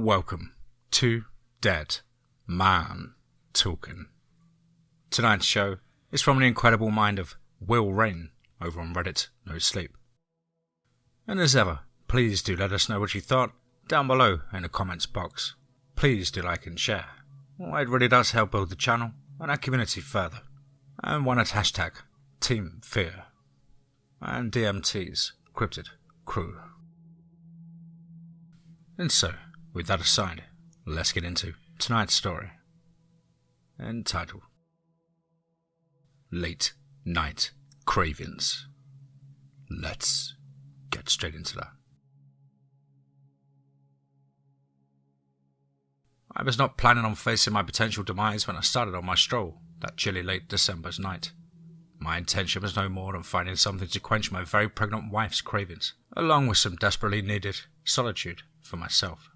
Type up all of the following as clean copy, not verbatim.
Welcome to Dead Man Talking. Tonight's show is from the incredible mind of WillRayne over on Reddit No Sleep. And as ever, please do let us know what you thought down below in the comments box. Please do like and share. It really does help build the channel and our community further. And why not hashtag TeamFEAR and DMT's Cryptid crew. And so, with that aside, let's get into tonight's story, entitled Late Night Cravings. Let's get straight into that. I was not planning on facing my potential demise when I started on my stroll that chilly late December's night. My intention was no more than finding something to quench my very pregnant wife's cravings, along with some desperately needed solitude for myself.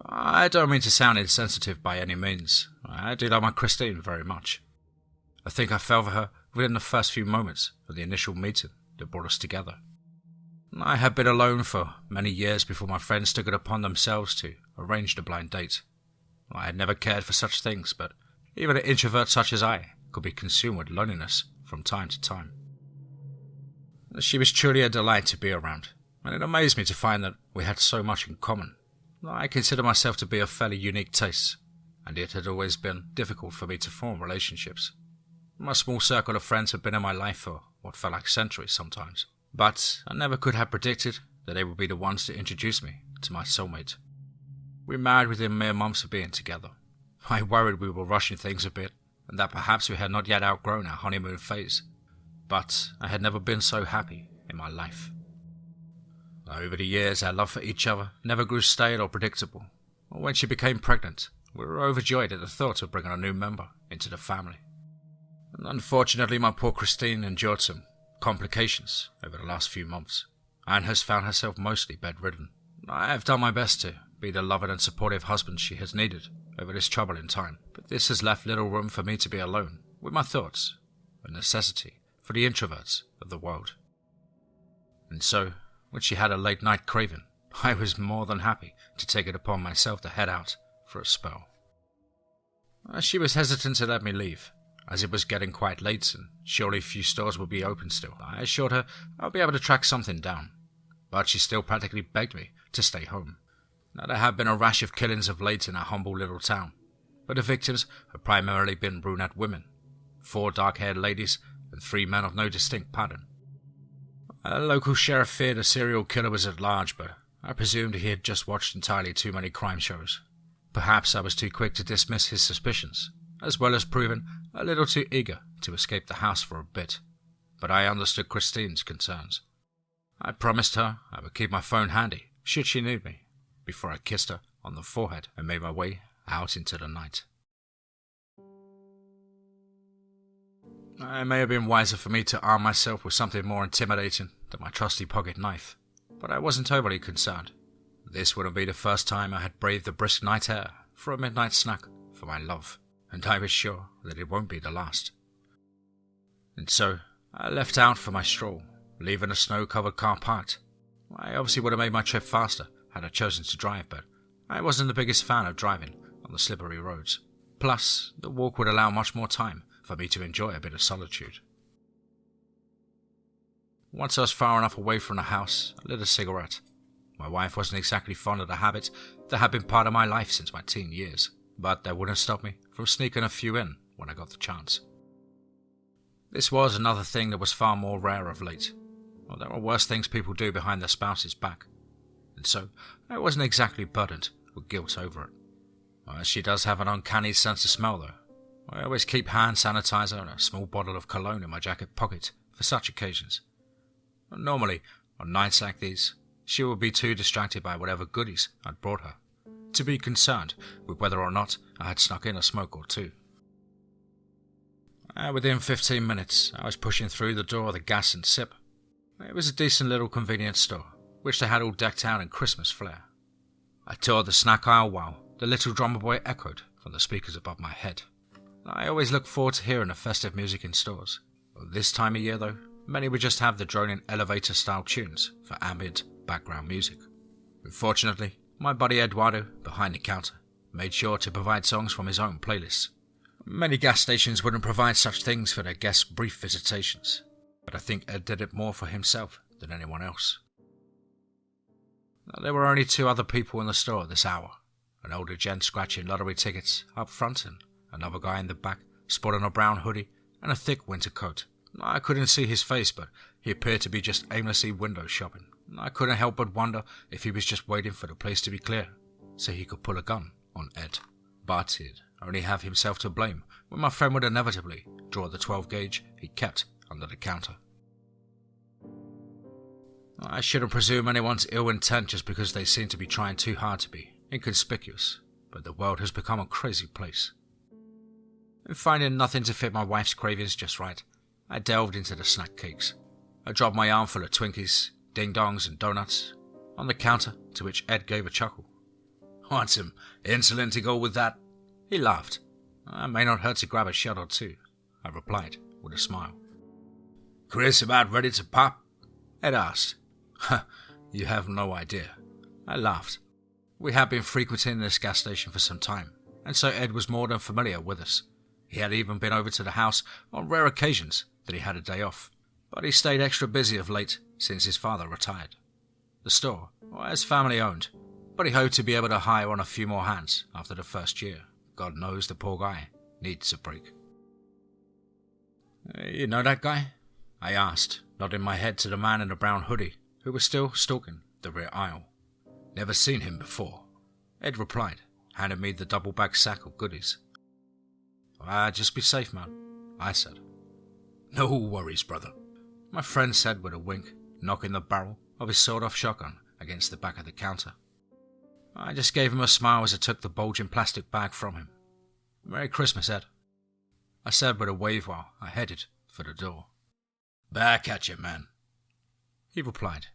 I don't mean to sound insensitive by any means. I do love my Christine very much. I think I fell for her within the first few moments of the initial meeting that brought us together. I had been alone for many years before my friends took it upon themselves to arrange the blind date. I had never cared for such things, but even an introvert such as I could be consumed with loneliness from time to time. She was truly a delight to be around, and it amazed me to find that we had so much in common. I consider myself to be of fairly unique tastes, and it had always been difficult for me to form relationships. My small circle of friends had been in my life for what felt like centuries sometimes, but I never could have predicted that they would be the ones to introduce me to my soulmate. We married within mere months of being together. I worried we were rushing things a bit, and that perhaps we had not yet outgrown our honeymoon phase, but I had never been so happy in my life. Over the years, our love for each other never grew stale or predictable. When she became pregnant, we were overjoyed at the thought of bringing a new member into the family. And unfortunately, my poor Christine endured some complications over the last few months, and has found herself mostly bedridden. I have done my best to be the loving and supportive husband she has needed over this troubling time, but this has left little room for me to be alone with my thoughts, a necessity for the introverts of the world. And so, when she had a late night craving, I was more than happy to take it upon myself to head out for a spell. She was hesitant to let me leave, as it was getting quite late and surely few stores would be open still. I assured her I'll be able to track something down, but she still practically begged me to stay home. Now, there have been a rash of killings of late in our humble little town, but the victims have primarily been brunette women, 4 dark-haired ladies and 3 men of no distinct pattern. A local sheriff feared a serial killer was at large, but I presumed he had just watched entirely too many crime shows. Perhaps I was too quick to dismiss his suspicions, as well as proving a little too eager to escape the house for a bit, but I understood Christine's concerns. I promised her I would keep my phone handy should she need me, before I kissed her on the forehead and made my way out into the night. It may have been wiser for me to arm myself with something more intimidating than my trusty pocket knife, but I wasn't overly concerned. This wouldn't be the first time I had braved the brisk night air for a midnight snack for my love, and I was sure that it won't be the last. And so, I left out for my stroll, leaving a snow-covered car parked. I obviously would have made my trip faster had I chosen to drive, but I wasn't the biggest fan of driving on the slippery roads. Plus, the walk would allow much more time for me to enjoy a bit of solitude. Once I was far enough away from the house, I lit a cigarette. My wife wasn't exactly fond of the habit that had been part of my life since my teen years, but that wouldn't stop me from sneaking a few in when I got the chance. This was another thing that was far more rare of late. Well, there are worse things people do behind their spouse's back, and so I wasn't exactly burdened with guilt over it. Well, she does have an uncanny sense of smell, though. I always keep hand sanitizer and a small bottle of cologne in my jacket pocket for such occasions. Normally, on nights like these, she would be too distracted by whatever goodies I'd brought her to be concerned with whether or not I had snuck in a smoke or two. Within 15 minutes, I was pushing through the door of the Gas and Sip. It was a decent little convenience store, which they had all decked out in Christmas flair. I toured the snack aisle while the little drummer boy echoed from the speakers above my head. I always look forward to hearing the festive music in stores. This time of year, though, many would just have the droning elevator-style tunes for ambient background music. Unfortunately, My buddy Eduardo, behind the counter, made sure to provide songs from his own playlists. Many gas stations wouldn't provide such things for their guests' brief visitations, but I think Ed did it more for himself than anyone else. There were only 2 other people in the store at this hour, an older gent scratching lottery tickets up front and another guy in the back sporting a brown hoodie and a thick winter coat. I couldn't see his face, but he appeared to be just aimlessly window shopping. I couldn't help but wonder if he was just waiting for the place to be clear so he could pull a gun on Ed. But he'd only have himself to blame when my friend would inevitably draw the 12 gauge he kept under the counter. I shouldn't presume anyone's ill intent just because they seem to be trying too hard to be inconspicuous, but the world has become a crazy place. And finding nothing to fit my wife's cravings just right, I delved into the snack cakes. I dropped my armful of Twinkies, ding-dongs and donuts on the counter, to which Ed gave a chuckle. "Want some insulin to go with that?" He laughed. "It may not hurt to grab a shot or 2, I replied with a smile. "Chris about ready to pop?" Ed asked. "You have no idea." I laughed. We had been frequenting this gas station for some time, and so Ed was more than familiar with us. He had even been over to the house on rare occasions that he had a day off, but he stayed extra busy of late since his father retired. The store was family owned, but he hoped to be able to hire on a few more hands after the first year. God knows the poor guy needs a break. "You know that guy?" I asked, nodding my head to the man in the brown hoodie, who was still stalking the rear aisle. "Never seen him before," Ed replied, handing me the double-bag sack of goodies. "Just be safe, man," I said. "No worries, brother," my friend said with a wink, knocking the barrel of his sawed-off shotgun against the back of the counter. I just gave him a smile as I took the bulging plastic bag from him. "Merry Christmas, Ed," I said with a wave while I headed for the door. "Back at you, man," he replied.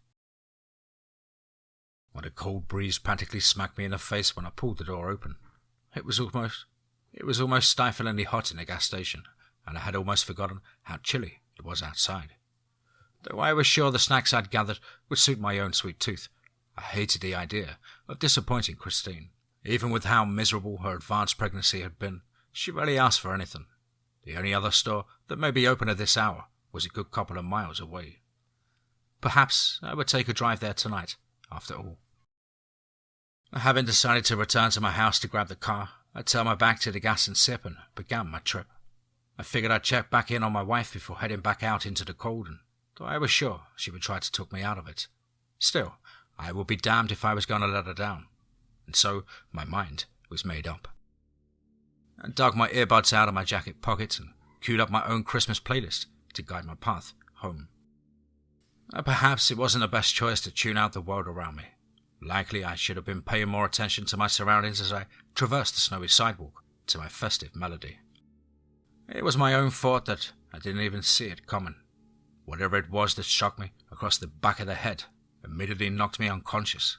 When a cold breeze practically smacked me in the face when I pulled the door open. It was almost stiflingly hot in the gas station, and I had almost forgotten how chilly it was outside. Though I was sure the snacks I'd gathered would suit my own sweet tooth, I hated the idea of disappointing Christine. Even with how miserable her advanced pregnancy had been, she rarely asked for anything. The only other store that may be open at this hour was a good couple of miles away. Perhaps I would take a drive there tonight, after all. Having decided to return to my house to grab the car, I turned my back to the gas and sip and began my trip. I figured I'd check back in on my wife before heading back out into the cold, and though I was sure she would try to talk me out of it, still, I would be damned if I was going to let her down. And so my mind was made up. I dug my earbuds out of my jacket pocket and queued up my own Christmas playlist to guide my path home. Perhaps it wasn't the best choice to tune out the world around me. Likely I should have been paying more attention to my surroundings as I traversed the snowy sidewalk to my festive melody. It was my own fault that I didn't even see it coming. Whatever it was that struck me across the back of the head immediately knocked me unconscious.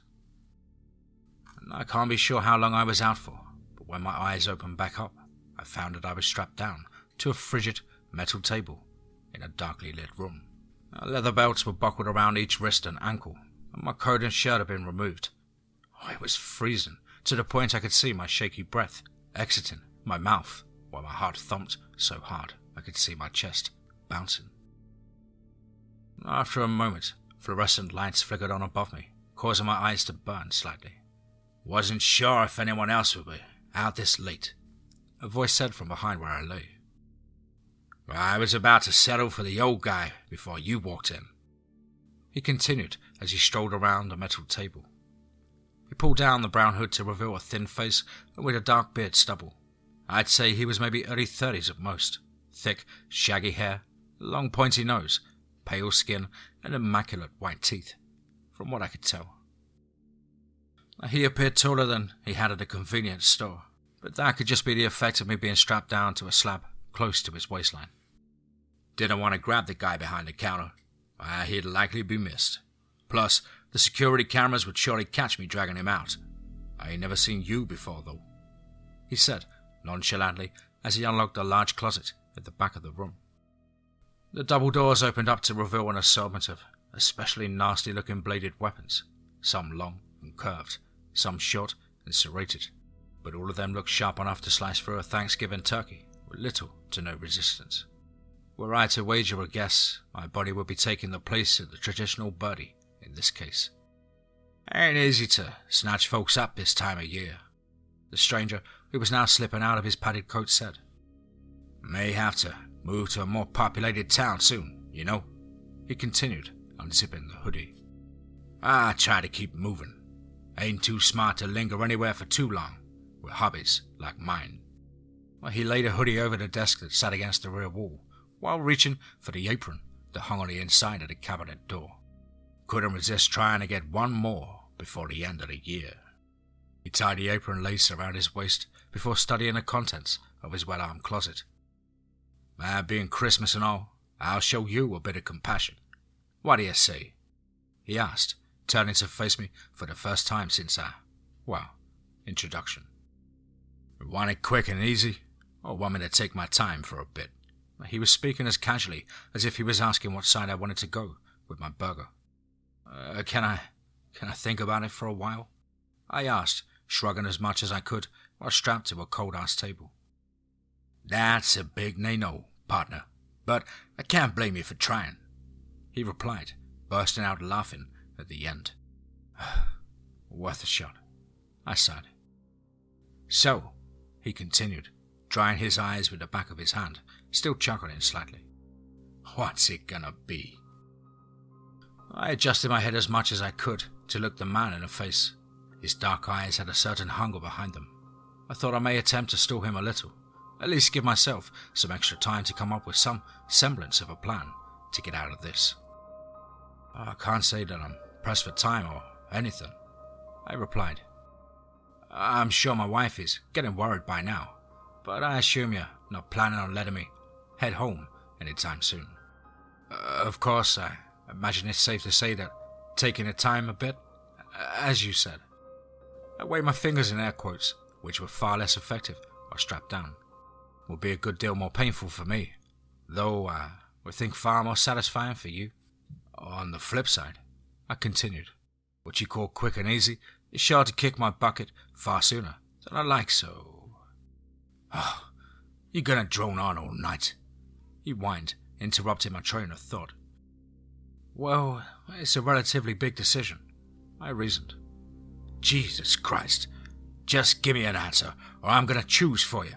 And I can't be sure how long I was out for, but when my eyes opened back up, I found that I was strapped down to a frigid metal table in a darkly lit room. Leather belts were buckled around each wrist and ankle, and my coat and shirt had been removed. It was freezing, to the point I could see my shaky breath exiting my mouth, while my heart thumped so hard I could see my chest bouncing. After a moment, fluorescent lights flickered on above me, causing my eyes to burn slightly. "Wasn't sure if anyone else would be out this late," a voice said from behind where I lay. "I was about to settle for the old guy before you walked in," he continued as he strolled around the metal table. He pulled down the brown hood to reveal a thin face with a dark beard stubble. I'd say he was maybe early 30s at most. Thick, shaggy hair, long pointy nose, pale skin, and immaculate white teeth, from what I could tell. He appeared taller than he had at a convenience store, but that could just be the effect of me being strapped down to a slab close to his waistline. "Didn't want to grab the guy behind the counter. He'd likely be missed. Plus, the security cameras would surely catch me dragging him out. I ain't never seen you before, though," he said nonchalantly as he unlocked a large closet at the back of the room. The double doors opened up to reveal an assortment of especially nasty-looking bladed weapons, some long and curved, some short and serrated, but all of them looked sharp enough to slice through a Thanksgiving turkey with little to no resistance. Were I to wager a guess, my body would be taking the place of the traditional birdie in this case. Ain't easy to snatch folks up this time of year, the stranger, who was now slipping out of his padded coat, said. May have to move to a more populated town soon, you know, he continued, unzipping the hoodie. I try to keep moving. Ain't too smart to linger anywhere for too long, with hobbies like mine. Well, he laid a hoodie over the desk that sat against the rear wall, while reaching for the apron that hung on the inside of the cabinet door. Couldn't resist trying to get one more before the end of the year. He tied the apron lace around his waist before studying the contents of his well-armed closet. Being Christmas and all, I'll show you a bit of compassion. What do you say? He asked, turning to face me for the first time since our, introduction. Want it quick and easy, or want me to take my time for a bit? He was speaking as casually as if he was asking what side I wanted to go with my burger. Can I think about it for a while? I asked, shrugging as much as I could while strapped to a cold-ass table. That's a big no, partner, but I can't blame you for trying, he replied, bursting out laughing at the end. Worth a shot, I sighed. So, he continued, drying his eyes with the back of his hand, still chuckling slightly. What's it gonna be? I adjusted my head as much as I could to look the man in the face. His dark eyes had a certain hunger behind them. I thought I may attempt to stall him a little, at least give myself some extra time to come up with some semblance of a plan to get out of this. I can't say that I'm pressed for time or anything, I replied. I'm sure my wife is getting worried by now, but I assume you're not planning on letting me head home anytime soon. Of course, I imagine it's safe to say that taking the time a bit, as you said. I waved my fingers in air quotes, which were far less effective while strapped down. Would be a good deal more painful for me, though would think far more satisfying for you. On the flip side, I continued, what you call quick and easy is sure to kick my bucket far sooner than I like, so... you're gonna drone on all night, he whined, interrupting my train of thought. Well, it's a relatively big decision, I reasoned. Jesus Christ, just give me an answer, or I'm gonna choose for you,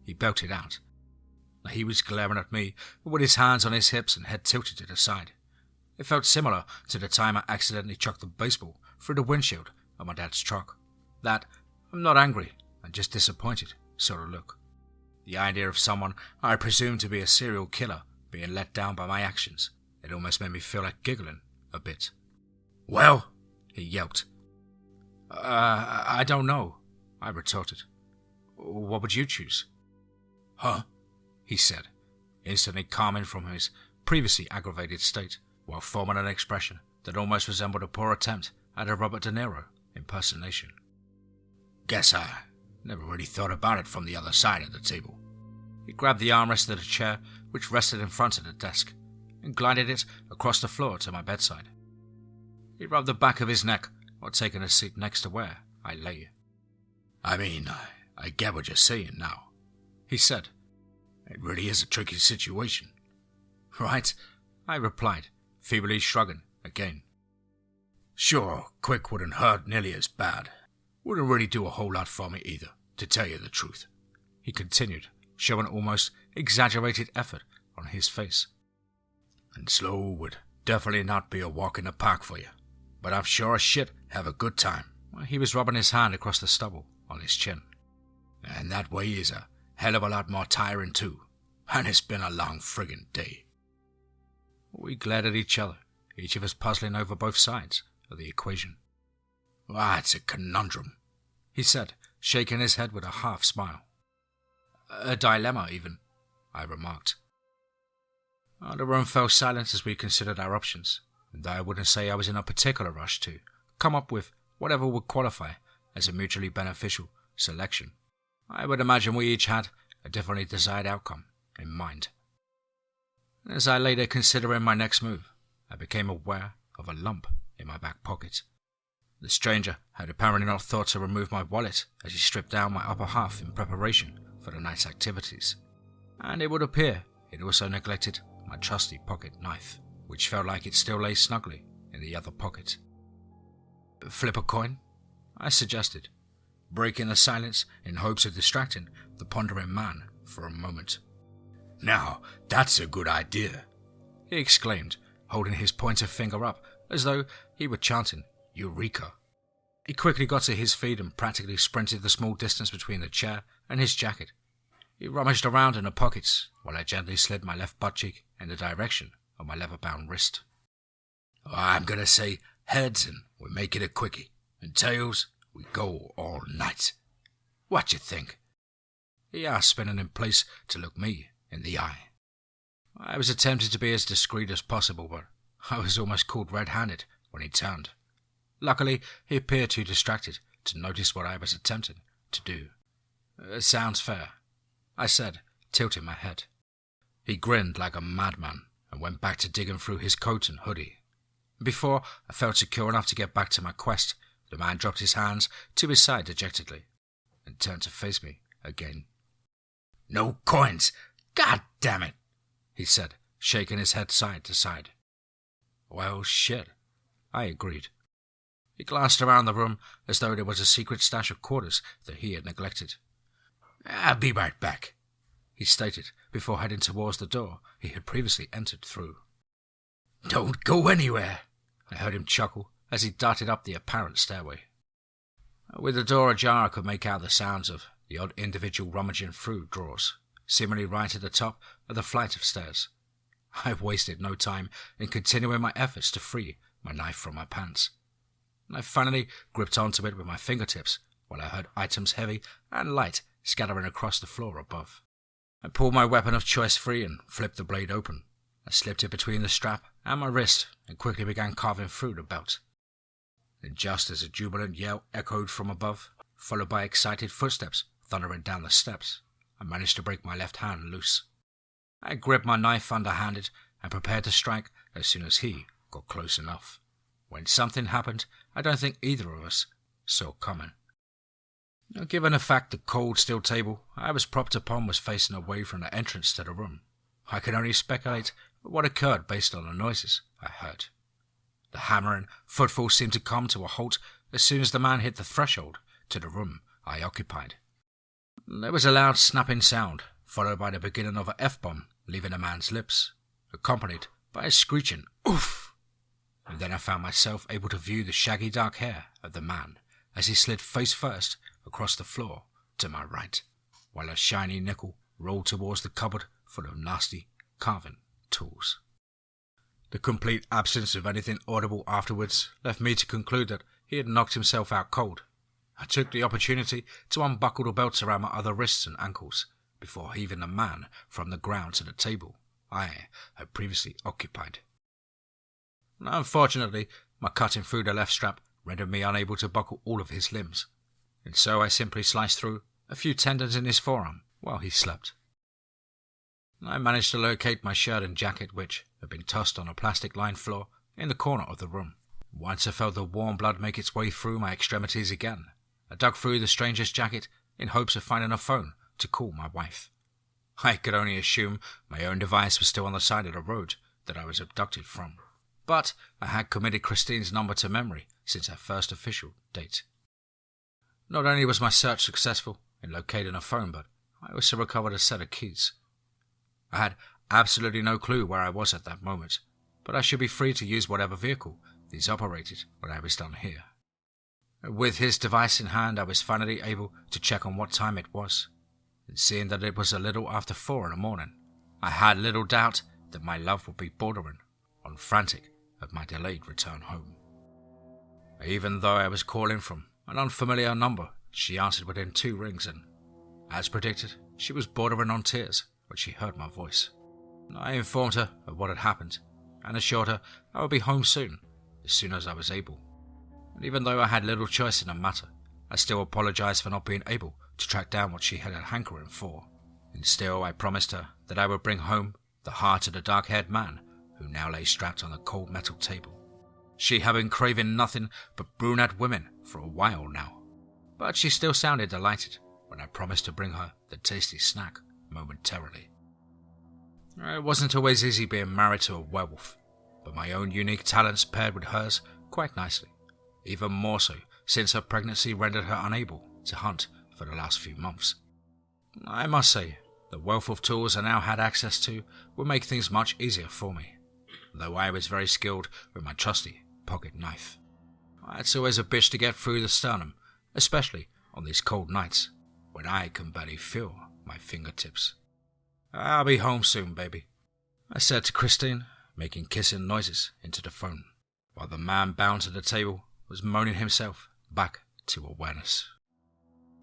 he belted out. He was glaring at me, with his hands on his hips and head tilted to the side. It felt similar to the time I accidentally chucked the baseball through the windshield of my dad's truck. That I'm not angry and just disappointed sort of look. The idea of someone I presumed to be a serial killer being let down by my actions, it almost made me feel like giggling a bit. Well, he yelped. I don't know, I retorted. What would you choose? Huh? He said, instantly calming from his previously aggravated state, while forming an expression that almost resembled a poor attempt at a Robert De Niro impersonation. Guess I never really thought about it from the other side of the table. He grabbed the armrest of the chair which rested in front of the desk and glided it across the floor to my bedside. He rubbed the back of his neck while taking a seat next to where I lay. I mean, I get what you're saying now, he said. It really is a tricky situation. Right, I replied, feebly shrugging again. Sure, quick wouldn't hurt nearly as bad. Wouldn't really do a whole lot for me either, to tell you the truth, he continued, showing almost exaggerated effort on his face. And slow would definitely not be a walk in the park for you, but I'm sure as shit have a good time. He was rubbing his hand across the stubble on his chin. And that way is a hell of a lot more tiring too, and it's been a long friggin' day. We glared at each other, each of us puzzling over both sides of the equation. It's a conundrum, he said, shaking his head with a half smile. A dilemma, even, I remarked. The room fell silent as we considered our options, and I wouldn't say I was in a particular rush to come up with whatever would qualify as a mutually beneficial selection. I would imagine we each had a differently desired outcome in mind. As I lay there considering my next move, I became aware of a lump in my back pocket. The stranger had apparently not thought to remove my wallet as he stripped down my upper half in preparation for the night's activities, and it would appear he'd also neglected my trusty pocket knife, which felt like it still lay snugly in the other pocket. "Flip a coin?" I suggested, breaking the silence in hopes of distracting the pondering man for a moment. "Now, that's a good idea," he exclaimed, holding his pointer finger up as though he were chanting Eureka. He quickly got to his feet and practically sprinted the small distance between the chair and his jacket. He rummaged around in the pockets while I gently slid my left butt cheek in the direction of my leather-bound wrist. "I'm going to say heads and we make it a quickie, and tails, we go all night. What you think?" he asked, spinning in place to look me in the eye. I was attempting to be as discreet as possible, but I was almost caught red-handed when he turned. Luckily, he appeared too distracted to notice what I was attempting to do. "Sounds fair," I said, tilting my head. He grinned like a madman and went back to digging through his coat and hoodie. Before I felt secure enough to get back to my quest, the man dropped his hands to his side dejectedly and turned to face me again. "No coins! God damn it!" he said, shaking his head side to side. "Well, shit," I agreed. He glanced around the room as though there was a secret stash of quarters that he had neglected. "I'll be right back," he stated before heading towards the door he had previously entered through. "Don't go anywhere," I heard him chuckle as he darted up the apparent stairway. With the door ajar, I could make out the sounds of the odd individual rummaging through drawers, seemingly right at the top of the flight of stairs. I wasted no time in continuing my efforts to free my knife from my pants. I finally gripped onto it with my fingertips while I heard items heavy and light scattering across the floor above. I pulled my weapon of choice free and flipped the blade open. I slipped it between the strap and my wrist and quickly began carving through the belt. And just as a jubilant yell echoed from above, followed by excited footsteps thundering down the steps, I managed to break my left hand loose. I gripped my knife underhanded and prepared to strike as soon as he got close enough. When something happened I don't think either of us saw coming. Given the fact the cold steel table I was propped upon was facing away from the entrance to the room, I could only speculate what occurred based on the noises I heard. The hammering footfall seemed to come to a halt as soon as the man hit the threshold to the room I occupied. There was a loud snapping sound, followed by the beginning of an F-bomb leaving the man's lips, accompanied by a screeching oof. And then I found myself able to view the shaggy dark hair of the man as he slid face first across the floor to my right, while a shiny nickel rolled towards the cupboard full of nasty carving tools. The complete absence of anything audible afterwards left me to conclude that he had knocked himself out cold. I took the opportunity to unbuckle the belts around my other wrists and ankles before heaving the man from the ground to the table I had previously occupied. Unfortunately, my cutting through the left strap rendered me unable to buckle all of his limbs, and so I simply sliced through a few tendons in his forearm while he slept. I managed to locate my shirt and jacket, which had been tossed on a plastic-lined floor in the corner of the room. Once I felt the warm blood make its way through my extremities again, I dug through the stranger's jacket in hopes of finding a phone to call my wife. I could only assume my own device was still on the side of the road that I was abducted from, but I had committed Christine's number to memory since our first official date. Not only was my search successful in locating a phone, but I also recovered a set of keys. I had absolutely no clue where I was at that moment, but I should be free to use whatever vehicle these operated when I was done here. With his device in hand, I was finally able to check on what time it was, and seeing that it was a little after 4 in the morning, I had little doubt that my love would be bordering on frantic at my delayed return home. Even though I was calling from an unfamiliar number, she answered within 2 rings and, as predicted, she was bordering on tears when she heard my voice. I informed her of what had happened and assured her I would be home soon as I was able. And even though I had little choice in the matter, I still apologized for not being able to track down what she had a hankering for. And still I promised her that I would bring home the heart of the dark-haired man who now lay strapped on the cold metal table. she had been craving nothing but brunette women for a while now. But she still sounded delighted when I promised to bring her the tasty snack momentarily. It wasn't always easy being married to a werewolf, but my own unique talents paired with hers quite nicely, even more so since her pregnancy rendered her unable to hunt for the last few months. I must say, the wealth of tools I now had access to would make things much easier for me, though I was very skilled with my trusty pocket knife. It's always a bitch to get through the sternum, especially on these cold nights when I can barely feel my fingertips. "I'll be home soon, baby," I said to Christine, making kissing noises into the phone, while the man bound to the table was moaning himself back to awareness.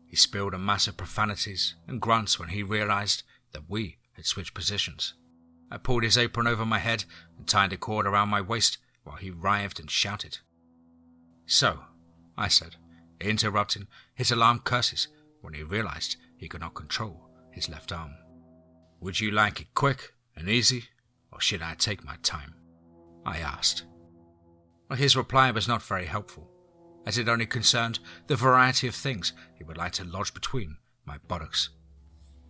He spilled a mass of profanities and grunts when he realized that we had switched positions. I pulled his apron over my head and tied a cord around my waist while he writhed and shouted. "So," I said, interrupting his alarmed curses when he realized he could not control his left arm. "Would you like it quick and easy, or should I take my time?" I asked. Well, his reply was not very helpful, as it only concerned the variety of things he would like to lodge between my buttocks.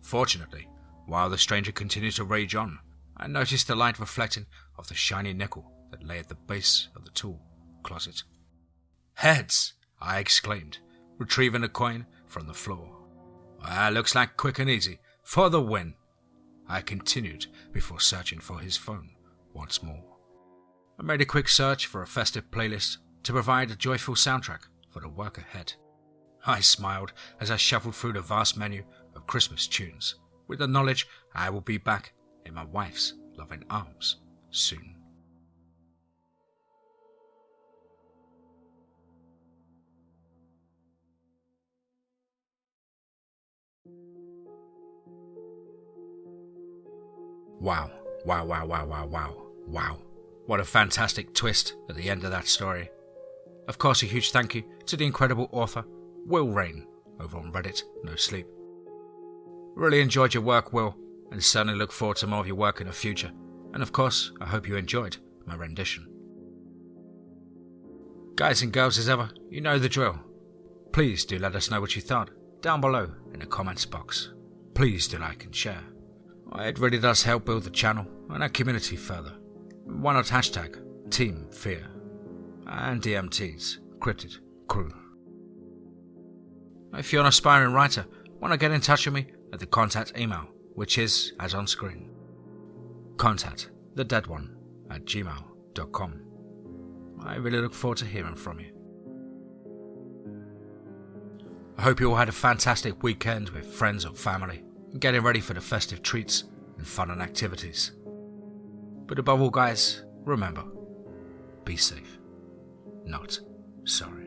Fortunately, while the stranger continued to rage on, I noticed the light reflecting off the shiny nickel that lay at the base of the tool closet. "Heads!" I exclaimed, retrieving a coin from the floor. "Looks like quick and easy for the win," I continued before searching for his phone once more. I made a quick search for a festive playlist to provide a joyful soundtrack for the work ahead. I smiled as I shuffled through the vast menu of Christmas tunes, with the knowledge I will be back in my wife's loving arms soon. Wow. What a fantastic twist at the end of that story. Of course, a huge thank you to the incredible author, WillRayne, over on Reddit No Sleep. Really enjoyed your work, Will, and certainly look forward to more of your work in the future. And of course, I hope you enjoyed my rendition. Guys and girls, as ever, you know the drill. Please do let us know what you thought down below in the comments box. Please do like and share. It really does help build the channel and our community further. Why not hashtag TeamFEAR and DMT's Cryptid Crew. If you're an aspiring writer, want to get in touch with me at the contact email, which is as on screen. contactthedeadone@gmail.com. I really look forward to hearing from you. I hope you all had a fantastic weekend with friends or family, getting ready for the festive treats and fun and activities. But above all, guys, remember, be safe, not sorry.